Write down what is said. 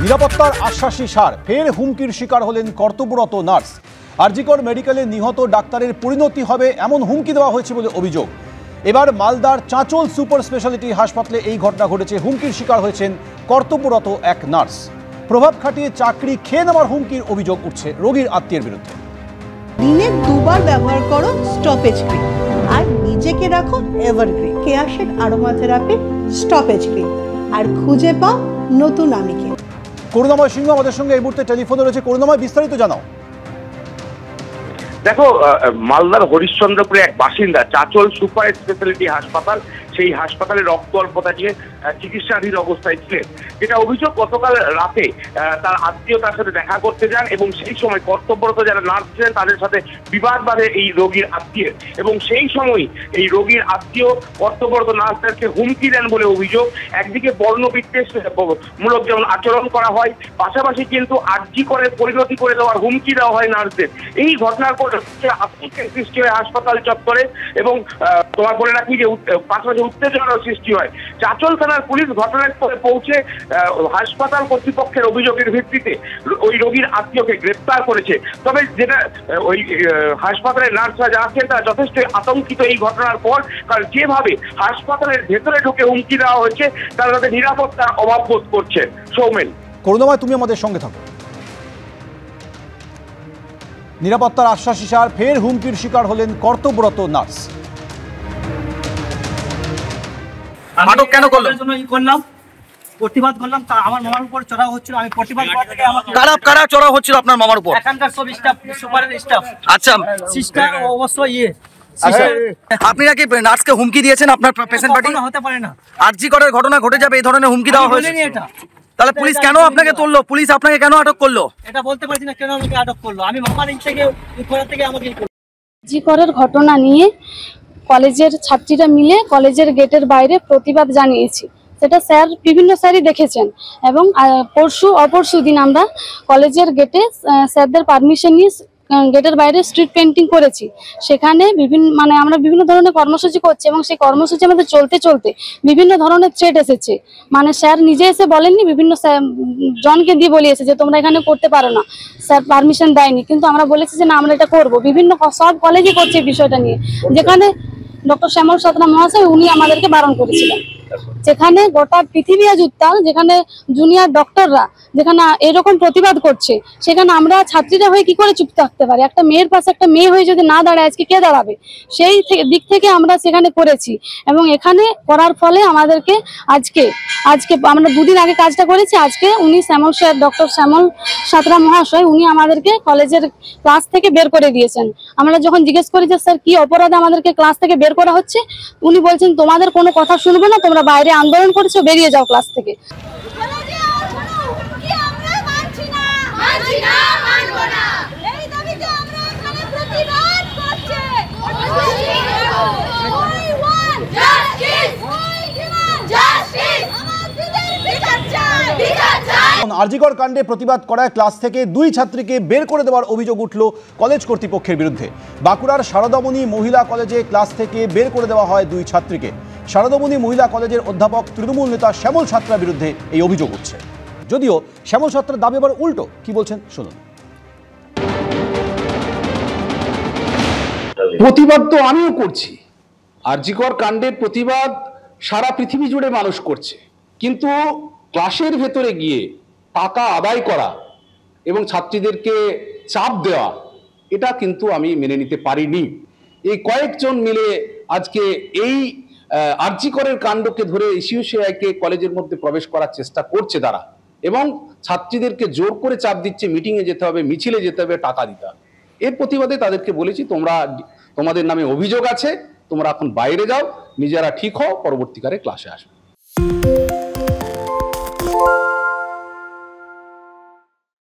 নিরাপত্তার আশ্বাসী সার, ফের হুমকির শিকার হলেন কর্তব্যরত নার্স। আরজিকর মেডিকেলে নিহত ডাক্তারের পরিণতি হবে এমন হুমকি দেওয়া হয়েছে বলে অভিযোগ। এবার মালদার চাঁচল সুপার স্পেশালিটি হাসপাতালে এই ঘটনা ঘটেছে। হুমকির শিকার হয়েছেন কর্তব্যরত এক নার্স। প্রভাব খাটিয়ে চাকরি খেয়ে নেওয়ার হুমকির অভিযোগ উঠছে রোগীর আত্মীয়ের বিরুদ্ধে। দিনে দুবার ব্যবহার করো স্টপেজ ক্রিম আর নিজেকে রাখো evergreen Keya Seth aromatherapy stop age cream আর খুঁজে পাও নতুন আমিকে। করুণাময় সিংহ আমাদের সঙ্গে এই মুহূর্তে টেলিফোনে রয়েছে। করুণাময়, বিস্তারিত জানাও। দেখো, মালদার হরিশ্চন্দ্রপুরে এক বাসিন্দা চাঁচল সুপার স্পেশালিটি হাসপাতাল, সেই হাসপাতালে রক্ত অল্পতা নিয়ে চিকিৎসাধীন অবস্থায় ছিলেন। যেটা অভিযোগ, গতকাল রাতে তার আত্মীয় তার সাথে দেখা করতে যান এবং সেই সময় কর্তব্যরত যারা নার্স ছিলেন তাদের সাথে বিবাদ বাঁধে এই রোগীর আত্মীয়, এবং সেই সময় এই রোগীর আত্মীয় কর্তব্যরত নার্সদেরকে হুমকি দেন বলে অভিযোগ। একদিকে বর্ণবিদ্বেষ মূলক যেমন আচরণ করা হয়, পাশাপাশি কিন্তু আরজি করে পরিণতি করে দেওয়ার হুমকি দেওয়া হয় নার্সদের। এই ঘটনার পর আতঙ্কের সৃষ্টি হয় হাসপাতাল চত্বরে এবং তোমার বলে রাখি যে পাশাপাশি উত্তেজনার সৃষ্টি হয়। চাঁচল থানার পুলিশ ঘটনাস্থলে পৌঁছে হাসপাতাল কর্তৃপক্ষের অভিযোগের ভিত্তিতে ওই রোগীর আত্মীয়কে গ্রেপ্তার করেছে। তবে যেটা ওই হাসপাতালের নার্সরা যাচ্ছেন তারা যথেষ্ট আতঙ্কিত এই ঘটনার পর, কারণ যেভাবে হাসপাতালের ভেতরে ঢুকে হুমকি দেওয়া হয়েছে তারা তাদের নিরাপত্তার অভাব বোধ করছে। সৌমেন। করুণাময়, তুমি আমাদের সঙ্গে থাকো। নিরাপত্তার আশ্বাসী সার, ফের হুমকির শিকার হলেন কর্তব্যরত নার্স। আটক কেন করলো? করলাম, প্রতিবাদ করলাম। আমার মামার উপর চড়াও হচ্ছিল, আমি প্রতিবাদ করা থেকে আমাকে কারা চড়াও হচ্ছিল আপনার মামার উপর? এখানকার সব স্টাফ, সুপারের স্টাফ। আচ্ছা, সিস্টার অবশ্যই আপনি নাকি নার্সকে হুমকি দিয়েছেন আপনার পেশেন্ট পার্টি? হতে পারে না, আরজি করার ঘটনা ঘটে যাবে এই ধরনের হুমকি দেওয়া হয়েছে। এটা তাহলে পুলিশ কেন আপনাকে তুললো? পুলিশ আপনাকে কেন আটক করলো? এটা বলতে পারছি না কেন আমাকে আটক করলো। আমি মামার থেকে আমাকে আরজি করার ঘটনা নিয়ে কলেজের ছাত্রীরা মিলে কলেজের গেটের বাইরে প্রতিবাদ জানিয়েছি। সেটা স্যার, বিভিন্ন স্যারই দেখেছেন। এবং অপরশু দিন আমরা কলেজের গেটে স্যারদের পারমিশন নিয়ে গেটের বাইরে স্ট্রিট পেন্টিং করেছি। সেখানে আমরা বিভিন্ন ধরনের কর্মসূচি করছি এবং সেই কর্মসূচি আমাদের চলতে চলতে বিভিন্ন ধরনের থ্রেট এসেছে। স্যার নিজে এসে বলেননি, বিভিন্ন জনকে দিয়ে বলিয়েছে যে তোমরা এখানে করতে পারো না, স্যার পারমিশন দেয়নি। কিন্তু আমরা বলেছি যে না, আমরা এটা করবো। বিভিন্ন সব কলেজই করছে এই বিষয়টা নিয়ে, যেখানে ডক্টর শ্যামল সাঁতরা মহাশয় উনি আমাদেরকে বারণ করেছিলেন। যেখানে গোটা পৃথিবী আজ উত্তাল, যেখানে জুনিয়র ডক্টররা যেখানে এরকম প্রতিবাদ করছে, সেখানে আমরা ছাত্রীরা হয়ে কি করে চুপ থাকতে পারি? একটা মেয়ের পাশে একটা মেয়ে হয়ে যদি না দাঁড়ায়, আজকে কে দাঁড়াবে? সেই দিক থেকে আমরা সেখানে করেছি এবং এখানে করার ফলে আমাদেরকে আজকে আমরা দুদিন আগে কাজটা করেছি। আজকে উনি ডক্টর শ্যামল সাঁতরা মহাশয় উনি আমাদেরকে কলেজের ক্লাস থেকে বের করে দিয়েছেন। আমরা যখন জিজ্ঞেস করি যে স্যার কি অপরাধে আমাদেরকে ক্লাস থেকে বের করা হচ্ছে, উনি বলছেন তোমাদের কোনো কথা শুনবে না, তোমরা বাইরে আন্দোলন করেছো, বেরিয়ে যাও ক্লাস থেকে। আরজিকর কাণ্ডে প্রতিবাদ করায় ক্লাস থেকে 2 ছাত্রীকে বের করে দেওয়ার অভিযোগ উঠল কলেজ কর্তৃপক্ষের বিরুদ্ধে। বাঁকুড়ার শারদামণি মহিলা কলেজে ক্লাস থেকে বের করে দেওয়া হয় 2 ছাত্রীকে। শারদামণি মহিলা কলেজের অধ্যাপক তৃণমূল নেতা শ্যামল সাঁতরার বিরুদ্ধে এই অভিযোগ উঠছে। যদিও শ্যামল সাঁতরার দাবি আবার উল্টো। কি বলছেন শুনুন। প্রতিবাদ তো আমিও করছি, আরজিকর কাণ্ডের প্রতিবাদ সারা পৃথিবী জুড়ে মানুষ করছে, কিন্তু ক্লাসের ভেতরে গিয়ে টাকা আদায় করা এবং ছাত্রীদেরকে চাপ দেওয়া, এটা কিন্তু আমি মেনে নিতে পারিনি। এই কয়েকজন মিলে আজকে এই আরজিকরের কাণ্ডকে ধরে ইসিউসিআইকে কলেজের মধ্যে প্রবেশ করার চেষ্টা করছে তারা, এবং ছাত্রীদেরকে জোর করে চাপ দিচ্ছে মিটিংয়ে যেতে হবে, মিছিলে যেতে হবে, টাকা দিতে হবে। এর প্রতিবাদে তাদেরকে বলেছি তোমাদের নামে অভিযোগ আছে, তোমরা এখন বাইরে যাও, নিজেরা ঠিক হও, পরবর্তীকালে ক্লাসে আসবে।